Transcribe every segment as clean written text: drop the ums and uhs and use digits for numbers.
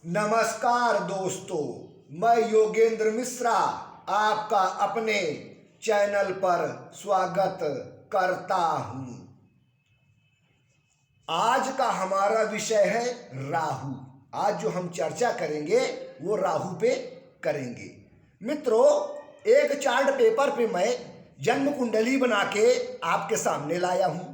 नमस्कार दोस्तों, मैं योगेंद्र मिश्रा आपका अपने चैनल पर स्वागत करता हूं। आज का हमारा विषय है राहु। आज जो हम चर्चा करेंगे वो राहु पे करेंगे। मित्रों, एक चार्ट पेपर पे मैं जन्म कुंडली बना के आपके सामने लाया हूं।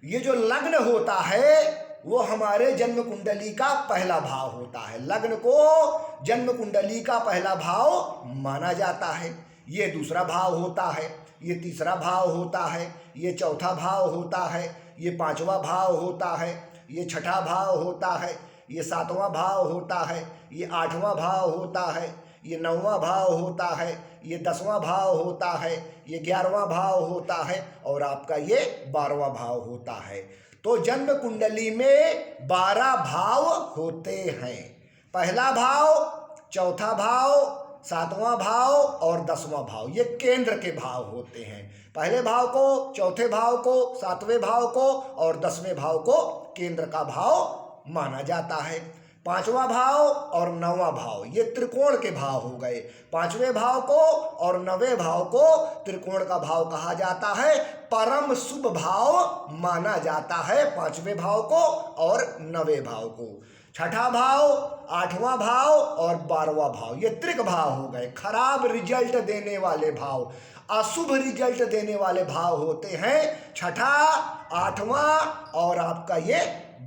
ये जो लग्न होता है वो हमारे जन्म कुंडली का पहला भाव होता है। लग्न को जन्म कुंडली का पहला भाव माना जाता है। ये दूसरा भाव होता है, ये तीसरा भाव होता है, ये चौथा भाव होता है, ये पांचवा भाव होता है, ये छठा भाव होता है, ये सातवां भाव होता है, ये आठवां भाव होता है, ये नौवां भाव होता है, ये 10वां भाव होता है, ये 11वां भाव होता है और आपका ये 12वां भाव होता है। तो जन्म कुंडली में 12 भाव होते हैं। पहला भाव, चौथा भाव, 7वां भाव और 10वां भाव, ये केंद्र के भाव होते हैं। पहले भाव को, चौथे भाव को, 7वें भाव को और 10वें भाव को केंद्र का भाव माना जाता है। 5वां भाव और 9वां भाव ये त्रिकोण के भाव हो गए। 5वें भाव को और 9वें भाव को त्रिकोण का भाव कहा जाता है। परम शुभ भाव माना जाता है 5वें भाव को और 9वें भाव को। छठा भाव, 8वां भाव और 12वां भाव ये त्रिक भाव हो गए। खराब रिजल्ट देने वाले भाव, अशुभ रिजल्ट देने वाले भाव होते हैं छठा, 8वां और आपका ये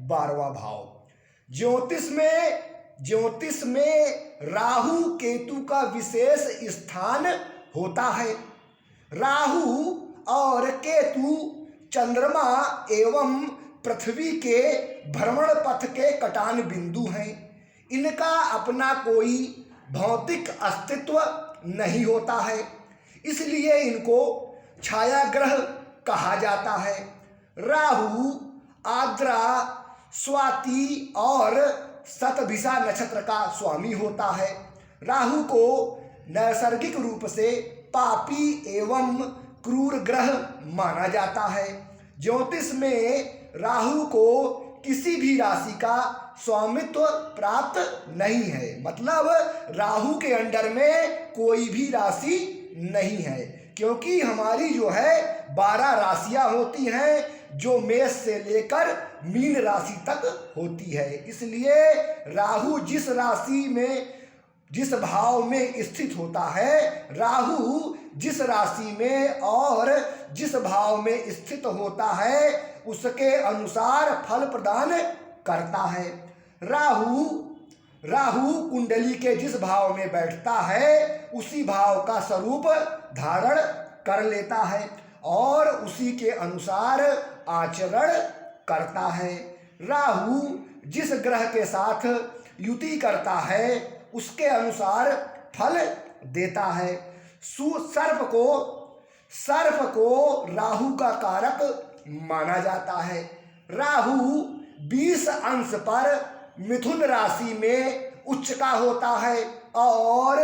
12वां भाव। ज्योतिष में राहु केतु का विशेष स्थान होता है। राहु और केतु चंद्रमा एवं पृथ्वी के भ्रमण पथ के कटान बिंदु हैं। इनका अपना कोई भौतिक अस्तित्व नहीं होता है, इसलिए इनको छाया ग्रह कहा जाता है। राहु आद्रा, स्वाति और शतभिषा नक्षत्र का स्वामी होता है। राहु को नैसर्गिक रूप से पापी एवं क्रूर ग्रह माना जाता है। ज्योतिष में राहु को किसी भी राशि का स्वामित्व प्राप्त नहीं है, मतलब राहु के अंडर में कोई भी राशि नहीं है, क्योंकि हमारी जो है 12 राशियां होती हैं जो मेष से लेकर मीन राशि तक होती है। इसलिए राहु जिस राशि में, जिस भाव में स्थित होता है, राहु जिस राशि में और जिस भाव में स्थित होता है उसके अनुसार फल प्रदान करता है। राहु कुंडली के जिस भाव में बैठता है उसी भाव का स्वरूप धारण कर लेता है और उसी के अनुसार आचरण करता है। राहु जिस ग्रह के साथ युति करता है उसके अनुसार फल देता है। सर्प को राहु का कारक माना जाता है। राहु 20 अंश पर मिथुन राशि में उच्च का होता है और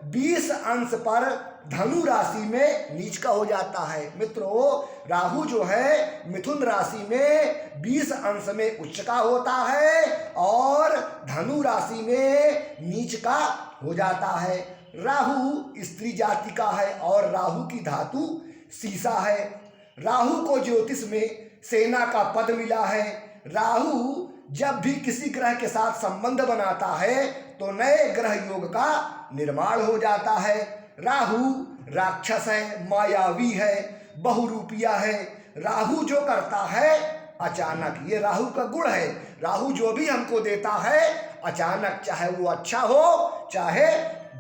20 अंश पर धनु राशि में नीच का हो जाता है। मित्रों, राहु जो है मिथुन राशि में 20 अंश में उच्च का होता है और धनु राशि में नीच का हो जाता है। राहु स्त्री जाति का है और राहु की धातु सीसा है। राहु को ज्योतिष में सेना का पद मिला है। राहु जब भी किसी ग्रह के साथ संबंध बनाता है तो नए ग्रह योग का निर्माण हो जाता है। राहु राक्षस है, मायावी है, बहुरूपिया है। राहु जो करता है अचानक, ये राहु का गुण है। राहु जो भी हमको देता है अचानक, चाहे वो अच्छा हो चाहे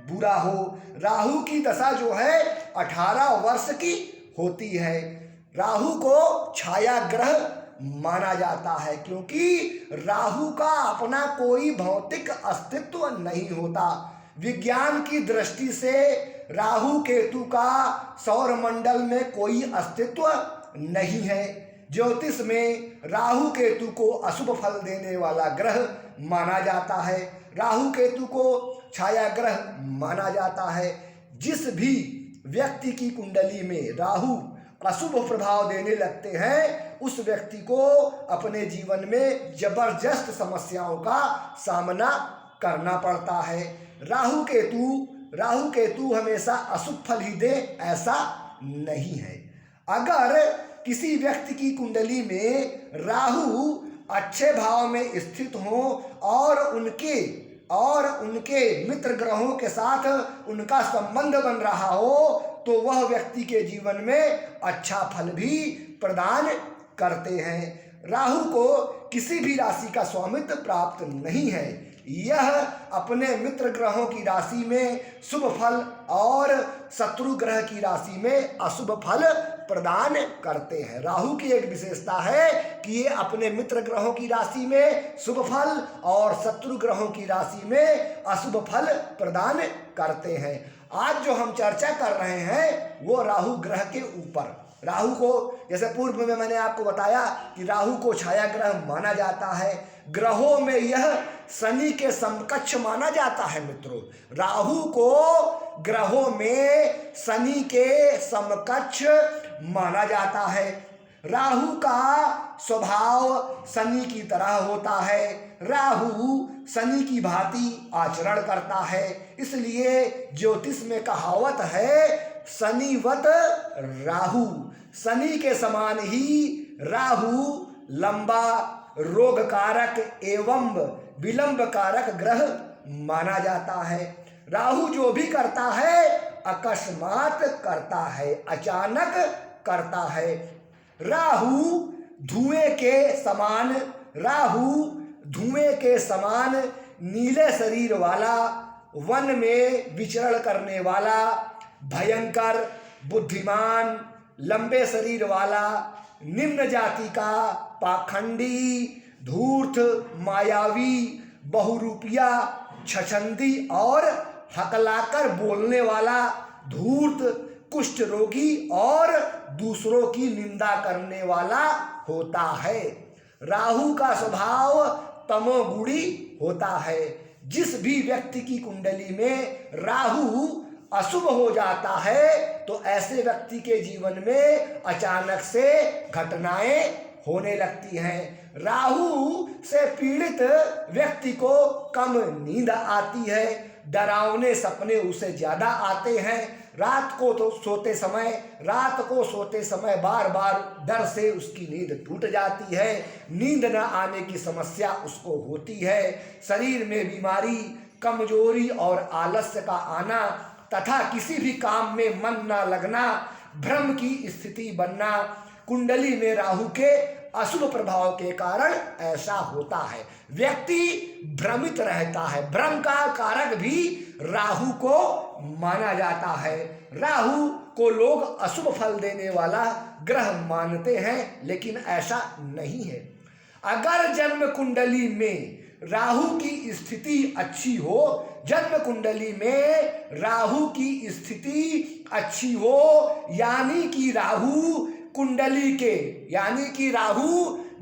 बुरा हो। राहु की दशा जो है 18 वर्ष की होती है। राहु को छाया ग्रह माना जाता है क्योंकि राहु का अपना कोई भौतिक अस्तित्व नहीं होता। विज्ञान की दृष्टि से राहु केतु का सौर मंडल में कोई अस्तित्व नहीं है। ज्योतिष में राहु केतु को अशुभ फल देने वाला ग्रह माना जाता है। राहु केतु को छाया ग्रह माना जाता है। जिस भी व्यक्ति की कुंडली में राहु अशुभ प्रभाव देने लगते हैं उस व्यक्ति को अपने जीवन में जबरदस्त समस्याओं का सामना करना पड़ता है। राहु केतु हमेशा अशुभ फल ही दे ऐसा नहीं है। अगर किसी व्यक्ति की कुंडली में राहु अच्छे भाव में स्थित हो और उनके मित्र ग्रहों के साथ उनका संबंध बन रहा हो तो वह व्यक्ति के जीवन में अच्छा फल भी प्रदान करते हैं। राहु को किसी भी राशि का स्वामित्व प्राप्त नहीं है। यह अपने मित्र ग्रहों की राशि में शुभ फल और शत्रु ग्रह की राशि में अशुभ फल प्रदान करते हैं। राहु की एक विशेषता है कि ये अपने मित्र ग्रहों की राशि में शुभ फल और शत्रु ग्रहों की राशि में अशुभ फल प्रदान करते हैं। आज जो हम चर्चा कर रहे हैं वो राहु ग्रह के ऊपर। राहु को जैसे पूर्व में मैंने आपको बताया कि राहु को छाया ग्रह माना जाता है। ग्रहों में यह शनि के समकक्ष माना जाता है मित्रों। राहु को ग्रहों में शनि के समकक्ष माना जाता है। राहु का स्वभाव शनि की तरह होता है। राहु शनि की भांति आचरण करता है। इसलिए ज्योतिष में कहावत है शनिवत राहु। शनि के समान ही राहु लंबा रोग कारक एवं विलंब कारक ग्रह माना जाता है। राहु जो भी करता है अकस्मात करता है, अचानक करता है। राहु धुएं के समान नीले शरीर वाला, वन में विचरण करने वाला, भयंकर, बुद्धिमान, लंबे शरीर वाला, निम्न जाति का, पाखंडी, धूर्त, मायावी, बहुरूपिया, छछंदी और हकलाकर बोलने वाला, धूर्त, कुष्ठ रोगी और दूसरों की निंदा करने वाला होता है। राहु का स्वभाव तमोगुणी होता है। जिस भी व्यक्ति की कुंडली में राहु अशुभ हो जाता है तो ऐसे व्यक्ति के जीवन में अचानक से घटनाएं होने लगती हैं। राहु से पीड़ित व्यक्ति को कम नींद आती है, डरावने सपने उसे ज्यादा आते हैं। रात को सोते समय बार बार डर से उसकी नींद टूट जाती है। नींद न आने की समस्या उसको होती है। शरीर में बीमारी, कमजोरी और आलस्य का आना तथा किसी भी काम में मन न लगना, भ्रम की स्थिति बनना, कुंडली में राहु के अशुभ प्रभाव के कारण ऐसा होता है। व्यक्ति भ्रमित रहता है। भ्रम का कारक भी राहु को माना जाता है। राहु को लोग अशुभ फल देने वाला ग्रह मानते हैं, लेकिन ऐसा नहीं है। अगर जन्म कुंडली में राहु की स्थिति अच्छी हो, जन्म कुंडली में राहु की स्थिति अच्छी हो, यानी कि राहु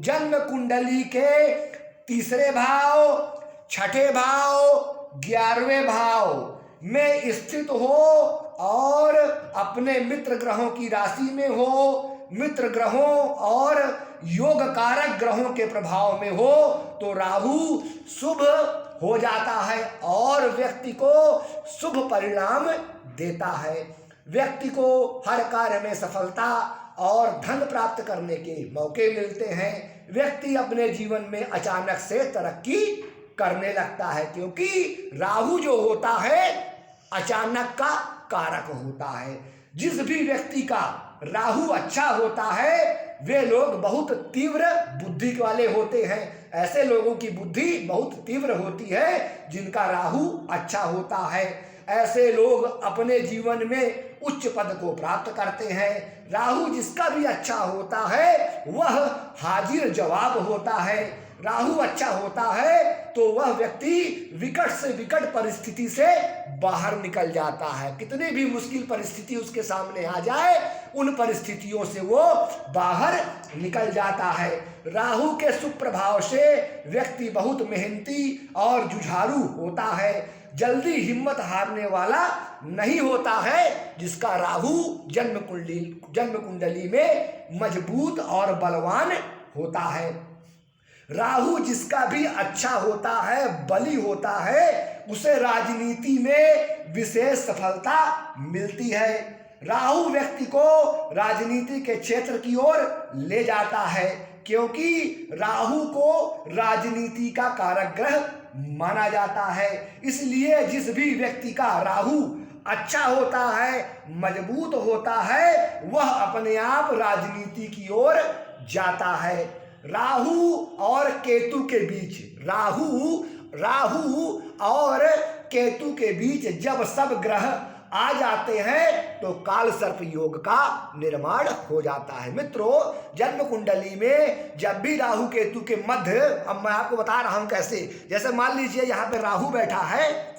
जन्म कुंडली के तीसरे भाव, छठे भाव, 11वें भाव में स्थित हो और अपने मित्र ग्रहों की राशि में हो, मित्र ग्रहों और योग कारक ग्रहों के प्रभाव में हो तो राहु शुभ हो जाता है और व्यक्ति को शुभ परिणाम देता है। व्यक्ति को हर कार्य में सफलता और धन प्राप्त करने के मौके मिलते हैं। व्यक्ति अपने जीवन में अचानक से तरक्की करने लगता है, क्योंकि राहु जो होता है अचानक का कारक होता है। जिस भी व्यक्ति का राहु अच्छा होता है वे लोग बहुत तीव्र बुद्धि वाले होते हैं। ऐसे लोगों की बुद्धि बहुत तीव्र होती है जिनका राहु अच्छा होता है। ऐसे लोग अपने जीवन में उच्च पद को प्राप्त करते हैं। राहु जिसका भी अच्छा होता है वह हाजिर जवाब होता है। राहु अच्छा होता है तो वह व्यक्ति विकट से विकट परिस्थिति से बाहर निकल जाता है। कितनी भी मुश्किल परिस्थिति उसके सामने आ जाए उन परिस्थितियों से वो बाहर निकल जाता है। राहु के शुभ प्रभाव से व्यक्ति बहुत मेहनती और जुझारू होता है। जल्दी हिम्मत हारने वाला नहीं होता है। जिसका राहु जन्म कुंडली में मजबूत और बलवान होता है। राहु जिसका भी अच्छा होता है, बली होता है, उसे राजनीति में विशेष सफलता मिलती है। राहु व्यक्ति को राजनीति के क्षेत्र की ओर ले जाता है, क्योंकि राहु को राजनीति का कारक ग्रह माना जाता है। इसलिए जिस भी व्यक्ति का राहु अच्छा होता है, मजबूत होता है, वह अपने आप राजनीति की ओर जाता है। राहु और केतु के बीच, राहु और केतु के बीच जब सब ग्रह आ जाते हैं तो काल सर्प योग का निर्माण हो जाता है। मित्रों, जन्म कुंडली में जब भी राहु केतु के मध्य, अब मैं आपको बता रहा हूं कैसे, जैसे मान लीजिए यहाँ पे राहु बैठा है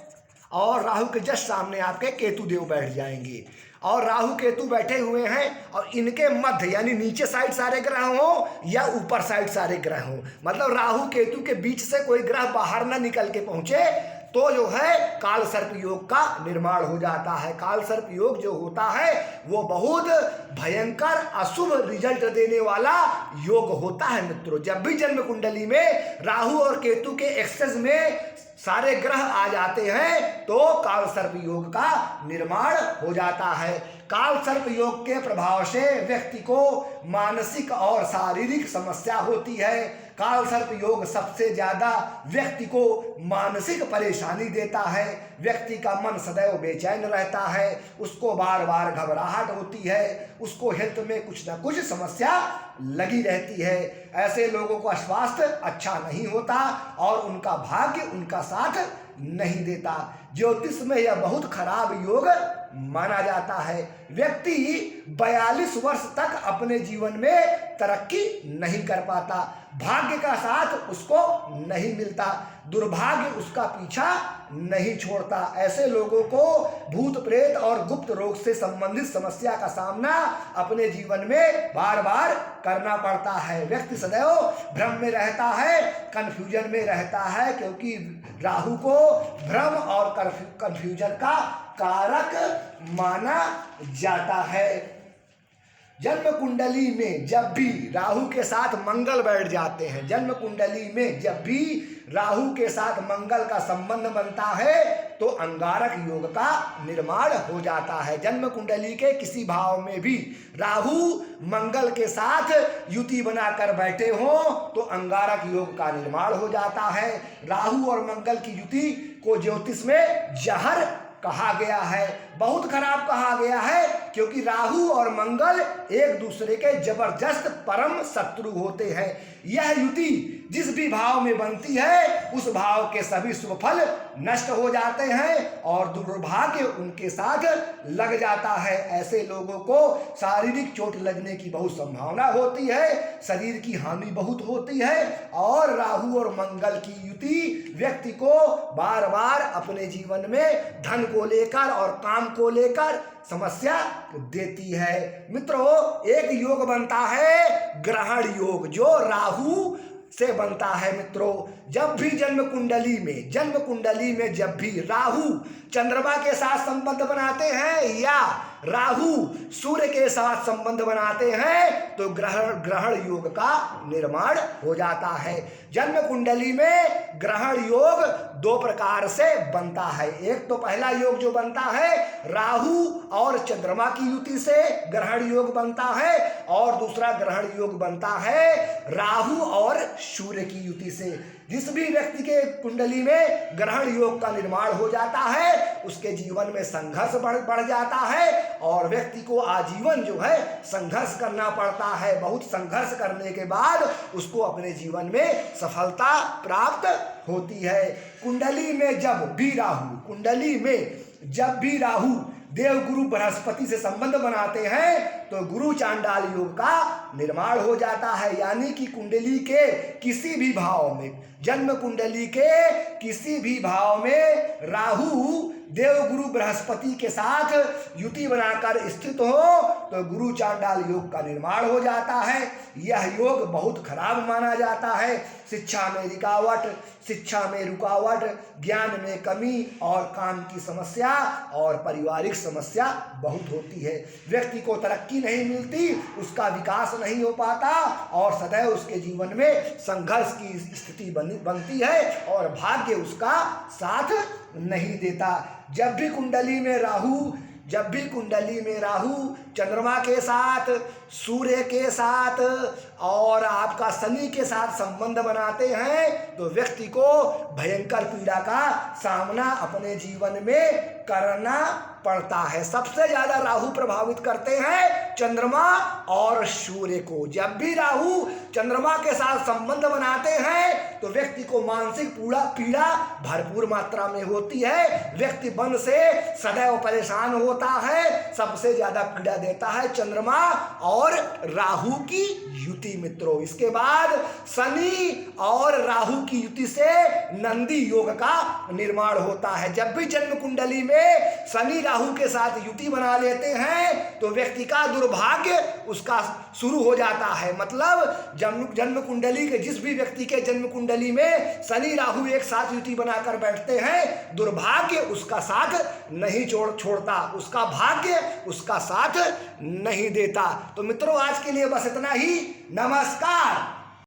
और राहु के जस्ट सामने आपके केतु देव बैठ जाएंगे, और राहु केतु बैठे हुए हैं और इनके मध्य यानी नीचे साइड सारे ग्रह हो या ऊपर साइड सारे ग्रह हो, मतलब राहु केतु के बीच से कोई ग्रह बाहर ना निकल के पहुंचे, तो जो है काल सर्प योग का निर्माण हो जाता है। काल सर्प योग जो होता है वो बहुत भयंकर अशुभ रिजल्ट देने वाला योग होता है। मित्रों, जब भी जन्म कुंडली में राहु और केतु के एक्सेस में सारे ग्रह आ जाते हैं तो काल सर्प योग का निर्माण हो जाता है। काल सर्प योग के प्रभाव से व्यक्ति को मानसिक और शारीरिक समस्या होती है। काल सर्प योग सबसे ज्यादा व्यक्ति को मानसिक परेशानी देता है। व्यक्ति का मन सदैव बेचैन रहता है, उसको बार बार घबराहट होती है, उसको हेल्थ में कुछ न कुछ समस्या लगी रहती है। ऐसे लोगों का स्वास्थ्य अच्छा नहीं होता और उनका भाग्य उनका साथ नहीं देता। ज्योतिष में यह बहुत खराब योग माना जाता है। व्यक्ति 42 वर्ष तक अपने जीवन में तरक्की नहीं कर पाता, भाग्य का साथ उसको नहीं मिलता, दुर्भाग्य उसका पीछा नहीं छोड़ता। ऐसे लोगों को भूत प्रेत और गुप्त रोग से संबंधित समस्या का सामना अपने जीवन में बार बार करना पड़ता है। व्यक्ति सदैव भ्रम में रहता है, कंफ्यूजन में रहता है, क्योंकि राहु को भ्रम और कंफ्यूजन का कारक माना जाता है। जन्म कुंडली में जब भी राहु के साथ मंगल बैठ जाते हैं, जन्म कुंडली में जब भी राहु के साथ मंगल का संबंध बनता है तो अंगारक योग का निर्माण हो जाता है। जन्म कुंडली के किसी भाव में भी राहु मंगल के साथ युति बनाकर बैठे हो तो अंगारक योग का निर्माण हो जाता है। राहु और मंगल की युति को ज्योतिष में जहर कहा गया है, बहुत खराब कहा गया है, क्योंकि राहु और मंगल एक दूसरे के जबरदस्त परम शत्रु होते हैं। यह युति जिस भी भाव में बनती है उस भाव के सभी शुभ फल नष्ट हो जाते हैं और दुर्भाग्य उनके साथ लग जाता है। ऐसे लोगों को शारीरिक चोट लगने की बहुत संभावना होती है, शरीर की हानि बहुत होती है और राहु और मंगल की युति व्यक्ति को बार बार अपने जीवन में धन को लेकर और काम को लेकर समस्या देती है। मित्रों, एक योग बनता है ग्रहण योग, जो राहु से बनता है। मित्रों, जब भी जन्म कुंडली में जब भी राहु चंद्रमा के साथ संबंध बनाते हैं या राहु सूर्य के साथ संबंध बनाते हैं तो ग्रहण योग का निर्माण हो जाता है। जन्म कुंडली में ग्रहण योग दो प्रकार से बनता है। एक तो पहला योग जो बनता है राहु और चंद्रमा की युति से ग्रहण योग बनता है और दूसरा ग्रहण योग बनता है राहु और सूर्य की युति से। जिस भी व्यक्ति के कुंडली में ग्रहण योग का निर्माण हो जाता है उसके जीवन में संघर्ष बढ़ जाता है और व्यक्ति को आजीवन जो है संघर्ष करना पड़ता है। बहुत संघर्ष करने के बाद उसको अपने जीवन में सफलता प्राप्त होती है। कुंडली में जब भी राहु देव गुरु बृहस्पति से संबंध बनाते हैं तो गुरु चांडाल योग का निर्माण हो जाता है। यानी कि कुंडली के किसी भी भाव में, जन्म कुंडली के किसी भी भाव में राहु देव गुरु बृहस्पति के साथ युति बनाकर स्थित हो तो गुरु चांडाल योग का निर्माण हो जाता है। यह योग बहुत खराब माना जाता है। शिक्षा में रुकावट, ज्ञान में कमी और काम की समस्या और पारिवारिक समस्या बहुत होती है। व्यक्ति को तरक्की नहीं मिलती, उसका विकास नहीं हो पाता और सदैव उसके जीवन में संघर्ष की स्थिति बनती है और भाग्य उसका साथ नहीं देता। जब भी कुंडली में राहु चंद्रमा के साथ, सूर्य के साथ और आपका शनि के साथ संबंध बनाते हैं तो व्यक्ति को भयंकर पीड़ा का सामना अपने जीवन में करना पड़ता है। सबसे ज्यादा राहु प्रभावित करते हैं चंद्रमा और सूर्य को। जब भी राहु चंद्रमा के साथ संबंध बनाते हैं तो व्यक्ति को मानसिक पीड़ा भरपूर मात्रा में होती है। व्यक्ति मन से सदैव परेशान होता है। सबसे ज्यादा पीड़ा देता है चंद्रमा और राहु की युति मित्रों। इसके बाद शनि और राहु की युति से नंदी योग का निर्माण होता है। जब भी जन्म कुंडली में शनि राहु के साथ युति बना लेते हैं तो व्यक्ति का दुर्भाग्य उसका शुरू हो जाता है। मतलब जन्म कुंडली के जिस भी व्यक्ति के जन्म कुंडली में शनि राहु एक साथ युति बनाकर बैठते हैं, दुर्भाग्य उसका साथ नहीं छोड़ता, उसका भाग्य उसका साथ नहीं देता। तो मित्रों, आज के लिए बस इतना ही। नमस्कार।